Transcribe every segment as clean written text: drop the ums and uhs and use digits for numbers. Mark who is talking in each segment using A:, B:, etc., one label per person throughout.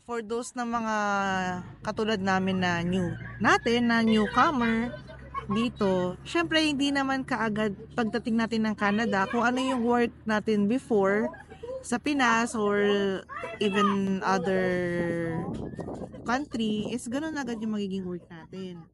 A: For those na mga katulad namin na newcomer dito, syempre hindi naman kaagad pagdating natin ng Canada kung ano yung work natin before sa Pinas or even other country is ganun agad yung magiging work natin.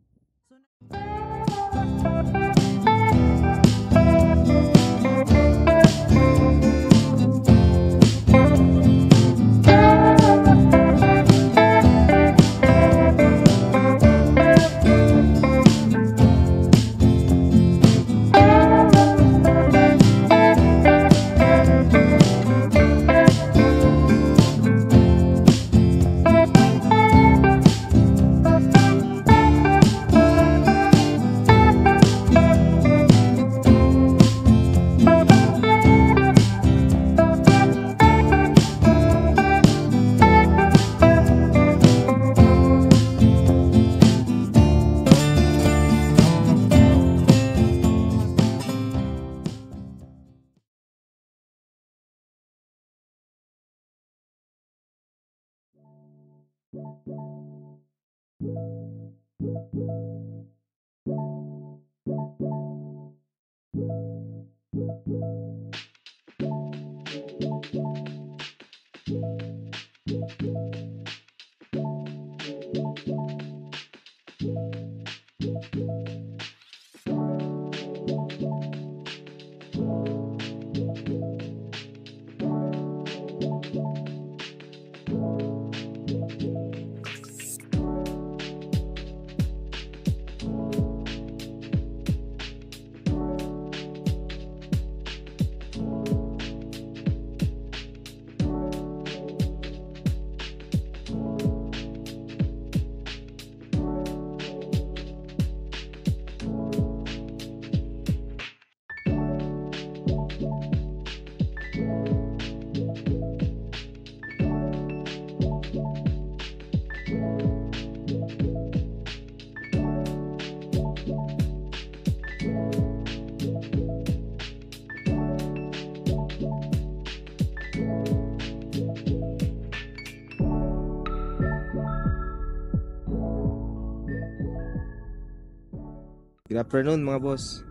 B: Good afternoon mga boss.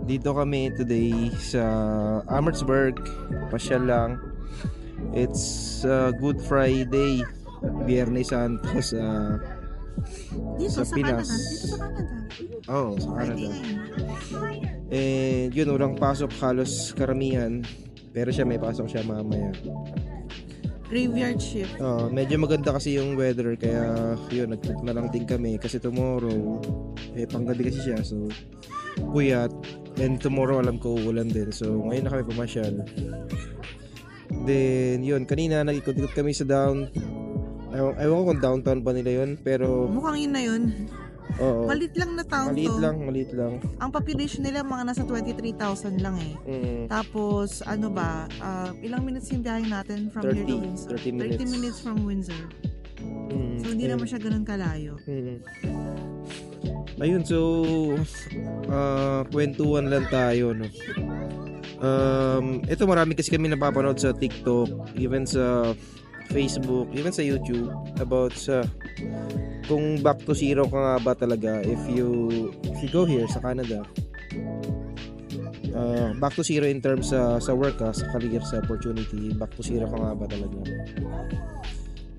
B: Dito kami today sa Amherstburg. Pasyal lang. It's Good Friday, Biyernes Santo sa Pinas.
A: Dito sa Canada.
B: Oh, sa Canada. Yun, walang pasok halos karamihan. Pero siya may pasok siya mamaya.
A: Graveyard shift.
B: Medyo maganda kasi yung weather, kaya yun, nag-book na lang din kami kasi tomorrow panggabi kasi siya, so puyat, and tomorrow alam ko uulan din, so ngayon na kami pumasyal. Then yun, kanina nag-ikot-ikot kami sa ewan ko kung downtown ba nila yun, pero
A: mukhang yun na yun.
B: Oo.
A: Maliit lang na town
B: Maliit lang.
A: Ang population nila mga nasa 23,000 lang eh. Tapos ano ba, ilang minutes yung biyahe natin from here to Windsor?
B: 30
A: minutes from Windsor. So hindi naman siya ganun kalayo.
B: Ayun, so kwentuhan lang tayo, no. Ito marami kasi kami napapanood sa TikTok, even sa Facebook, even sa YouTube about sa kung back to zero ka nga ba talaga if you go here sa Canada. Back to zero in terms sa work sa career, sa opportunity, back to zero ka nga ba talaga.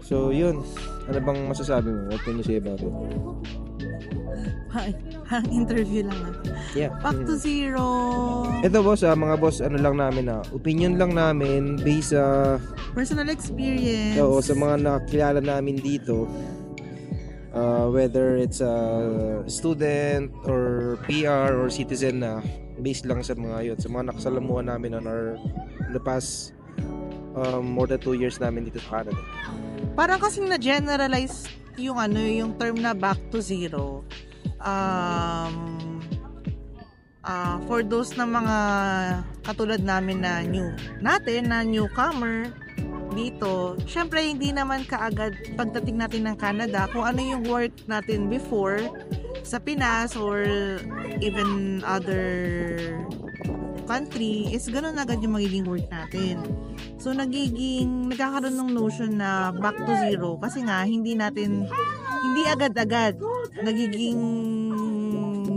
B: So yun, ano bang masasabi mo? What can you say about it?
A: Parang interview lang
B: Yeah.
A: Back to zero.
B: Ito boss, mga boss, ano lang namin opinion lang namin based sa
A: personal experience.
B: Oo, sa mga nakilala namin dito. Whether it's a student or PR or citizen na, based lang sa mga yun, sa mga nakasalamuhan namin on the past more than 2 years namin dito sa Canada.
A: Parang kasing na-generalize yung term na back to zero. For those na mga katulad namin na newcomer dito, syempre hindi naman kaagad pagdating natin ng Canada kung ano yung work natin before sa Pinas or even other country, is ganun agad yung magiging work natin. So, nagkakaroon ng notion na back to zero kasi nga, hindi agad-agad nagiging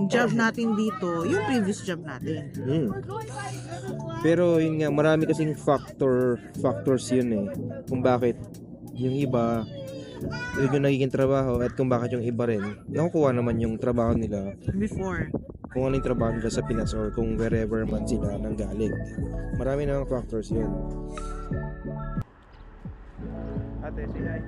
A: job natin dito yung previous job natin.
B: Pero yun nga, marami kasing factors yun eh. Kung bakit yung iba yun yung nagiging trabaho at kung bakit yung iba rin nakukuha naman yung trabaho nila
A: Before.
B: kung ano yung trabaho nila sa Pinas or kung wherever man sila nanggaling. Marami namang factors yun. Ate, say hi.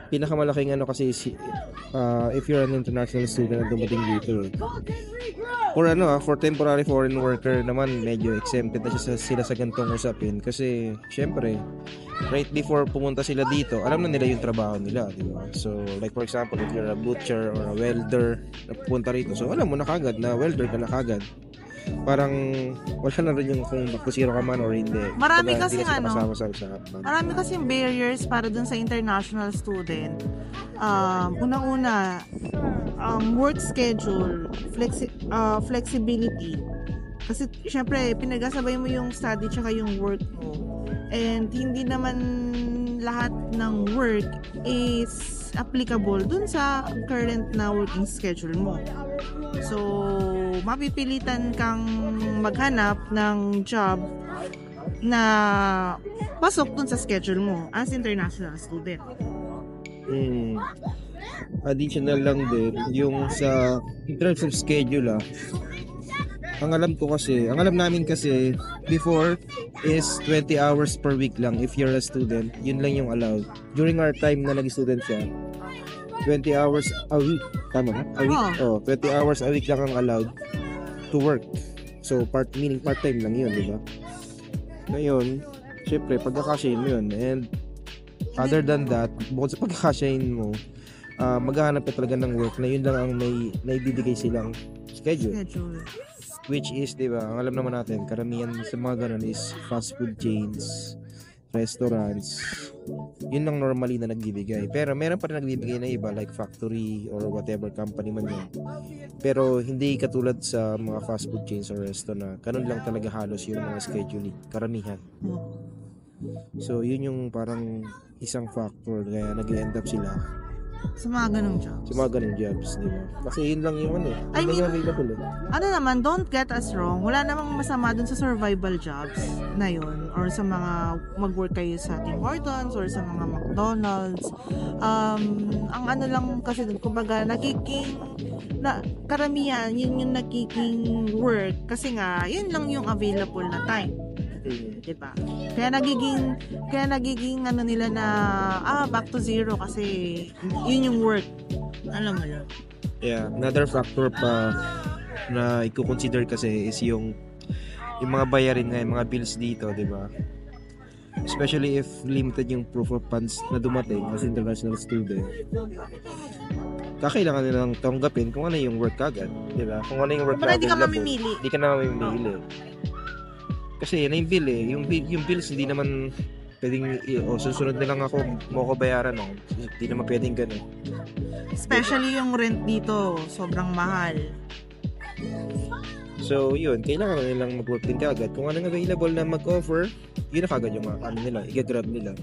B: Pinakamalaking ano kasi if you're an international student na dumating dito for temporary foreign worker naman medyo exempted na sila sa ganitong usapin kasi syempre right before pumunta sila dito alam na nila yung trabaho nila, di ba? So like for example if you're a butcher or a welder na pupunta rito, so alam mo na kagad na welder ka na kagad, parang wala na rin yung kung bakusiro ka man or hindi.
A: Marami kasi
B: marami
A: kasi barriers para dun sa international student. Unang-una, work schedule, flexibility. Kasi syempre pinagkasabay mo yung study tsaka yung work mo. And hindi naman lahat ng work is applicable dun sa current na working schedule mo. So, mapipilitan kang maghanap ng job na pasok dun sa schedule mo as international student.
B: Additional lang din yung sa in terms of schedule ang alam namin kasi before is 20 hours per week lang if you're a student, yun lang yung allowed. During our time na nag-student siya, 20 hours a week, tama na? A week? 20 hours a week lang ang allowed to work. So meaning part-time lang yun, di ba? Ngayon, syempre pagkakasyahin mo yun, and other than that, bukod sa pagkakasyahin mo, maghahanap ka talaga ng work na yun lang ang may naibibigay silang schedule. Which is, di ba, ang alam naman natin, karamihan sa mga ganun is fast food chains, restaurants, yun lang normally na nagbibigay. Pero meron pa rin nagbibigay na iba like factory or whatever company man yun. Pero hindi katulad sa mga fast food chains or resto na ganun lang talaga halos yung mga scheduling, karamihan. So yun yung parang isang factor kaya nag-end up sila
A: sa mga ganung
B: jobs, di ba? Kasi yun lang yung available.
A: Ano naman, don't get us wrong, wala namang masama dun sa survival jobs na yun or sa mga mag-work kayo sa Tim Hortons or sa mga McDonald's. Ang ano lang kasi dun, kumbaga karamihan yun yung nakiking work kasi nga yun lang yung available na time. Diba? Kaya nagiging ano nila na back to zero kasi yun yung work. Alam mo yun.
B: Yeah, another factor pa na i-consider kasi is yung mga bayarin nga, yung mga bills dito, di ba? Especially if limited yung proof of funds na dumating as international student. Kakailangan nilang tanggapin kung ano yung work agad, di ba? Kung ano yung work agad.
A: Hindi ka mamimili.
B: Hindi ka na mamimili. Kasi yan yung bill yung bills hindi naman pwedeng susunod na lang ako mo ko bayaran hindi naman pwedeng gano'n.
A: Especially yung rent dito sobrang mahal.
B: So yun, kailangan nilang mag-work din kaagad kung anong available na mag-offer, yun na kagad yung ano nila, i-grab nila.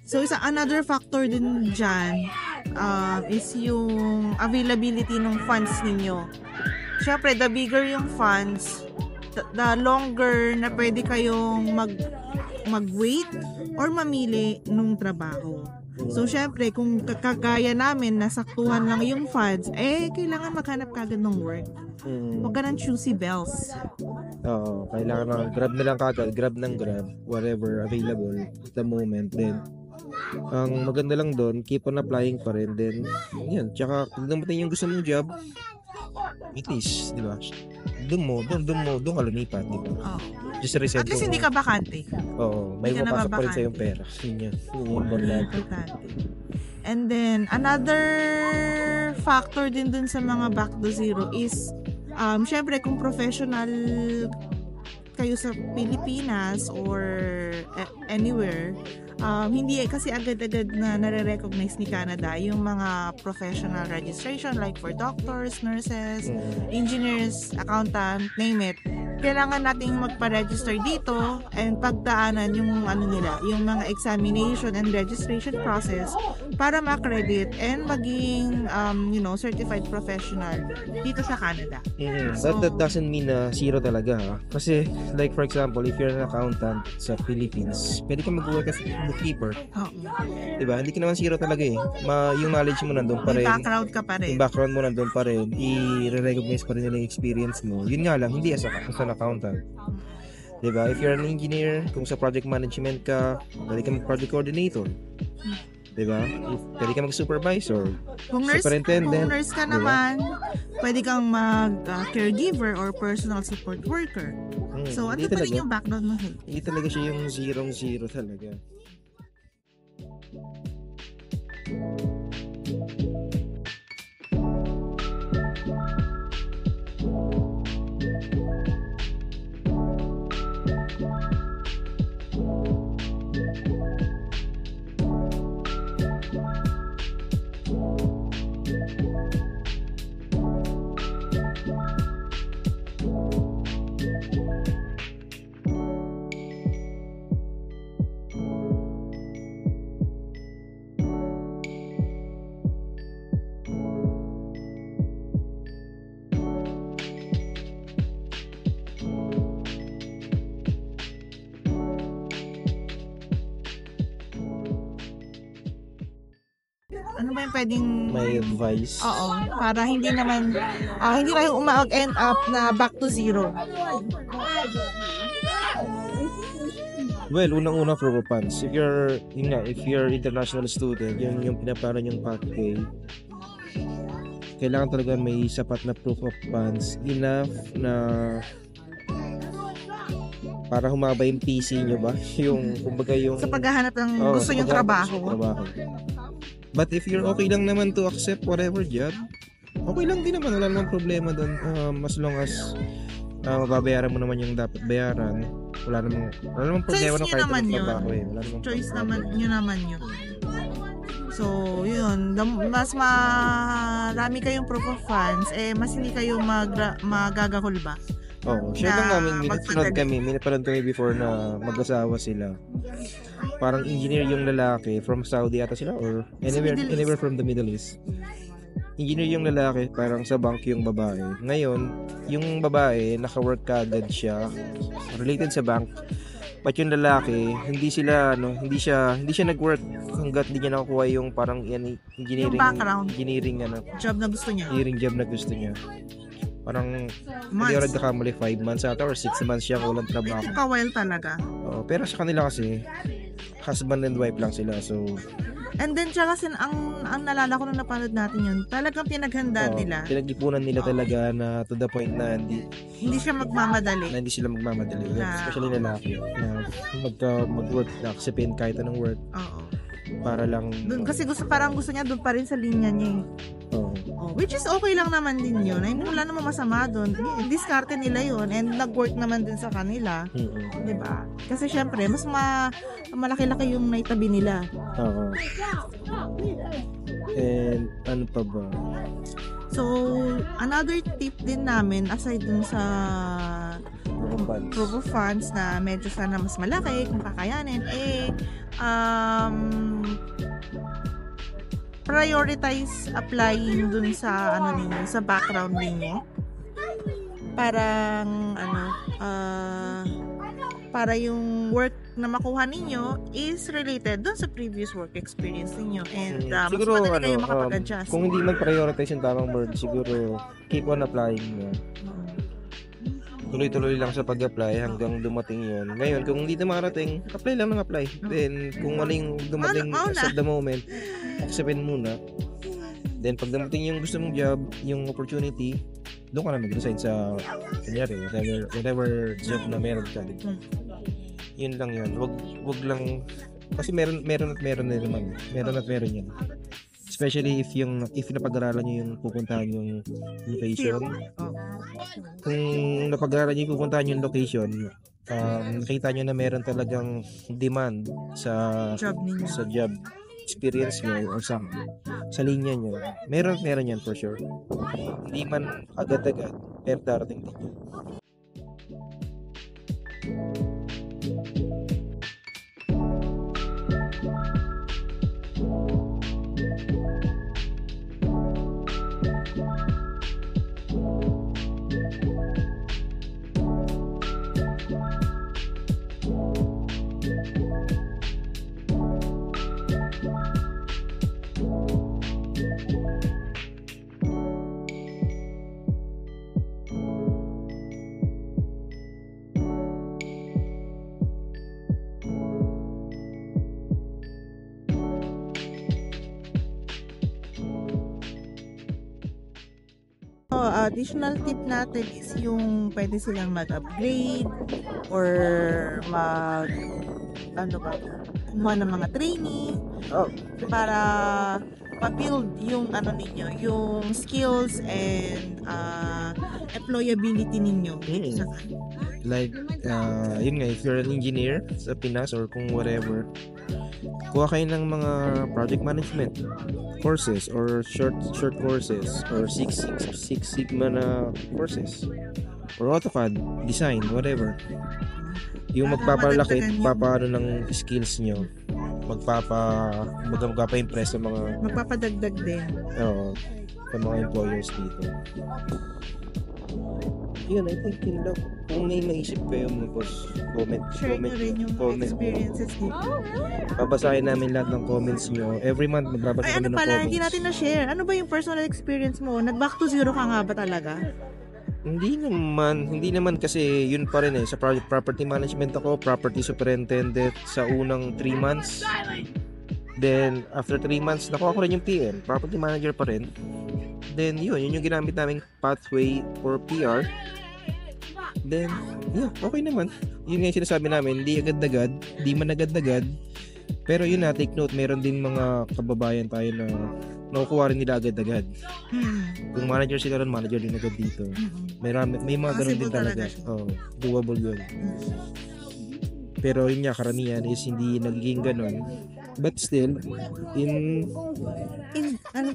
A: So, another factor din dyan is yung availability ng funds ninyo. Siyempre, the bigger yung funds, the longer na pwede kayong mag-wait or mamili nung trabaho. So, syempre, kung kagaya namin, nasaktuhan lang yung funds, kailangan maghanap kagad ng work. Huwag ka ng choosy bells.
B: Oo, kailangan na grab na lang kagad, grab ng grab, whatever available at the moment. Then, ang maganda lang doon, keep on applying pa rin. Then, yan, tsaka kung dumating yung gusto mong job, at least, di ba? Doon ka lumipat, di ba?
A: Oh.
B: Just reset
A: At least hindi ka bakante.
B: Oo, may
A: Hindi ka
B: mapasok pa rin
A: nababakante.
B: sa yung pera. Yun yun. Importante.
A: Importante. And then, another factor din dun sa mga back to zero is, syempre, kung professional kayo sa Pilipinas or anywhere, hindi kasi agad-agad na nare-recognize ni Canada yung mga professional registration like for doctors, nurses, engineers, accountant, name it. Kailangan nating magpa-register dito and pagdaanan yung nila, yung mga examination and registration process para ma-accredit and maging certified professional dito sa Canada.
B: But that doesn't mean na zero talaga, ha? Kasi like for example, if you're an accountant sa Philippines, pwede ka mag-work as bookkeeper. Diba? Hindi ka naman zero talaga eh. Yung knowledge mo nandun pa rin.
A: May background ka pa rin.
B: Yung background mo nandun pa rin. I-recognize pa rin nila yung experience mo. Yun nga lang, hindi as an accountant. Diba? If you're an engineer, kung sa project management ka, pwede ka mag-project coordinator. Diba? Pwede ka mag-supervisor.
A: Kung
B: superintendent.
A: Kung nurse ka naman, pwede kang mag-caregiver or personal support worker. So, ano pa rin yung background mo?
B: Hindi talaga siya yung zero talaga.
A: Ano ba yung pwedeng...
B: May advice?
A: Oo. Para hindi naman... hindi kayo end up na back to zero.
B: Well, unang-una for funds. If you're international student, yun yung pinaplano yung pathway. Kailangan talaga may sapat na proof of funds enough na para humaba yung PC nyo ba? Yung, kumbaga yung...
A: Sa paghahanap ng gusto nyong trabaho.
B: But if you're okay lang naman to accept whatever job, okay lang din naman. Wala namang problema doon. As long as mababayaran mo naman yung dapat bayaran. Wala namang problema
A: Choice
B: na kahit
A: naman
B: anong
A: yun.
B: trabaho eh. Wala namang
A: Choice
B: problema.
A: naman yun. So, yun. Mas marami kayong proof of funds, mas hindi kayo magagahol ba?
B: Oo. Share lang namin. May napanood kami before na mag-asawa sila. Parang engineer yung lalaki from Saudi ata sila or anywhere from the Middle East. Engineer yung lalaki, parang sa bank yung babae. Ngayon, yung babae naka-work kagad siya related sa bank. But yung lalaki, hindi siya nag-work hangga't hindi niya nakukuha yung parang engineering
A: job na gusto niya.
B: Engineering job na gusto niya. Parang hindi ako nagkakamali 5 months ata or 6 months siya walang trabaho.
A: Ito ka-well talaga.
B: Pero sa kanila kasi husband and wife lang sila, so
A: and then tsaka ang nalala ko nung napanood natin yun, talagang pinaghanda nila.
B: Pinag-ipunan nila talaga na to the point na
A: hindi sila magmamadali.
B: Especially lalaki na mag-work na aksipin kahit anong work.
A: Oo.
B: Para lang
A: kasi parang gusto niya doon pa rin sa linya niya. Which is okay lang naman din yun. Ay, wala namang masama doon. Diskarte nila yun and nag-work naman din sa kanila. Diba? Kasi syempre, mas malaki-laki yung naitabi nila.
B: Oo. And ano pa ba?
A: So, another tip din namin aside dun sa proof of funds na medyo sana mas malaki kung kakayanin, prioritize applying dun sa ninyo, sa background ninyo. Parang para yung work na makuha ninyo is related dun sa previous work experience ninyo, and mas
B: siguro
A: madali kayo makapag-adjust.
B: kung hindi mag-prioritize yung tamang word, siguro keep on applying mo. Tuloy-tuloy lang sa pag-apply hanggang dumating yun. Ngayon, kung hindi na marating, apply lang ng apply. Then, kung ano yung dumating at the moment, acceptin muna. Then, pag dumating yung gusto mong job, yung opportunity, doon ka na mag-resign sa, kunyari, whatever job na meron ka. Yun lang yun. Wag lang, kasi meron din naman. Meron yan. Especially if napag-aralan nyo yung pupuntahan yung location. Kung napag-aralan nyo yung pupuntahan yung location, nakita nyo na meron talagang demand sa job experience nyo o sa linya nyo. Meron yan for sure. Hindi man agad-agad, pero darating din yun.
A: Additional tip natin is yung pwede silang mag-upgrade or kumuha ng mga training para ma-build yung ninyo, yung skills and employability ninyo.
B: Like, yun nga, if you're an engineer sa Pinas or kung whatever, kuha kayo ng mga project management courses or short courses or Six Sigma na courses or AutoCAD, design, whatever. Yung magpapalaki, papaano ng skills nyo, magpapa-impress sa mga
A: magpapadagdag din.
B: Sa mga employers dito. Yun, I think yun lang. Kung may maisip kayo mga boss,
A: share nyo rin yung experiences dito.
B: Babasahin namin lahat ng comments nyo. Every month magbabasa kami ng comments.
A: Hindi natin na-share. Ano ba yung personal experience mo? Nag-back to zero ka nga ba talaga?
B: Hindi naman kasi yun pa rin sa property management ako, property superintendent sa unang 3 months. Then after 3 months, nakuha ko rin yung PM, property manager pa rin. Then yun yung ginamit naming pathway for PR. Then okay naman. Yun nga yung sinasabi namin, hindi man agad-agad. Pero yun na, take note, meron din mga kababayan tayo na nakukuha rin nila agad-agad. Kung manager sila ron, manager din agad dito. May mga ganun din talaga. Doable yun. Pero yun nga, karamihan is hindi nagiging ganun. But still,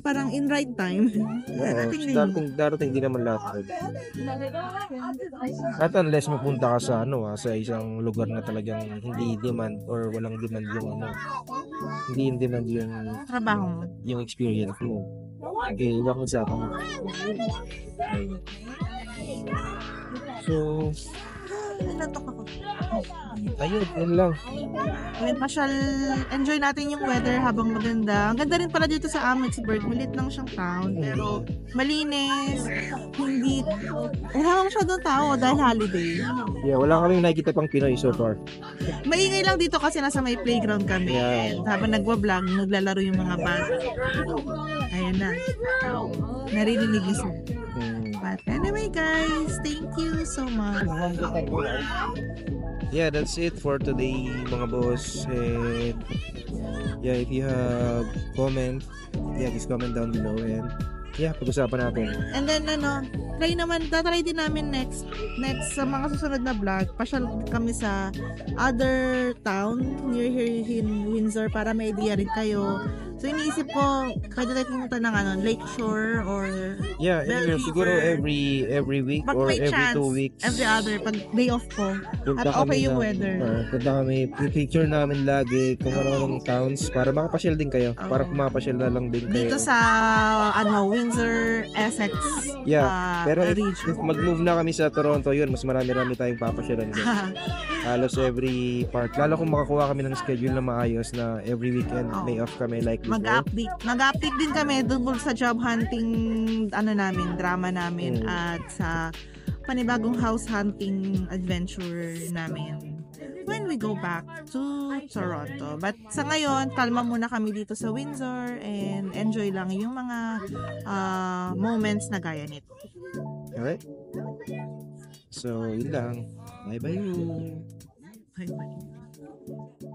A: parang in right time.
B: Darating din naman lahat. At unless mapunta ka sa sa isang lugar na talagang hindi demand or walang demand yung hindi in demand yung
A: trabaho mo,
B: yung experience mo. Okay, iba kung sa akin. So,
A: natok ako.
B: Ayun, yun lang.
A: Enjoy natin yung weather habang maganda. Ang ganda rin pala dito sa Amitsburg. Maliit lang siyang town, pero malinis. Wala lang masyadong tao dahil holiday.
B: Yeah, wala kaming nakikita pang Pinoy so far.
A: Maingay lang dito kasi nasa may playground kami.
B: Yeah.
A: And habang nagwa-vlog, naglalaro yung mga bata. Ayun na. Naririnig niyo sila. But anyway guys, thank you so much.
B: Yeah, that's it for today mga boss. And yeah, if you have comment, just comment down below and pag-usapan natin.
A: And then tatry din namin next sa mga susunod na vlog. Pasyal kami sa other town near here in Windsor para may idea rin kayo. So iniisip ko, pwede tayo pumunta ng Lakeshore or
B: Yeah,
A: Bell
B: anywhere, siguro
A: River.
B: every week
A: Pag
B: or
A: may
B: every
A: chance,
B: 2 weeks.
A: every other, pag day off ko,
B: Punta
A: at okay
B: kami
A: yung
B: na-
A: weather.
B: Punta kami, picture namin lagi kung ano ng towns para makapasyal din kayo.
A: Oo.
B: Para kumapasyal na lang din kayo.
A: Dito sa Windsor, Essex
B: Yeah, pero if
A: region.
B: mag-move na kami sa Toronto, yun, mas marami-rami tayong papasyalan din. Halos every part. Lalo kung makakuha kami ng schedule na maayos na every weekend
A: Oo.
B: may off kami like before.
A: Mag-update din kami doon sa job hunting drama namin
B: Mm.
A: at sa panibagong house hunting adventure namin when we go back to Toronto. But sa ngayon, kalma muna kami dito sa Windsor and enjoy lang yung mga moments na gaya nito.
B: Alright? So, yun lang. Bye-bye.
A: Bye-bye.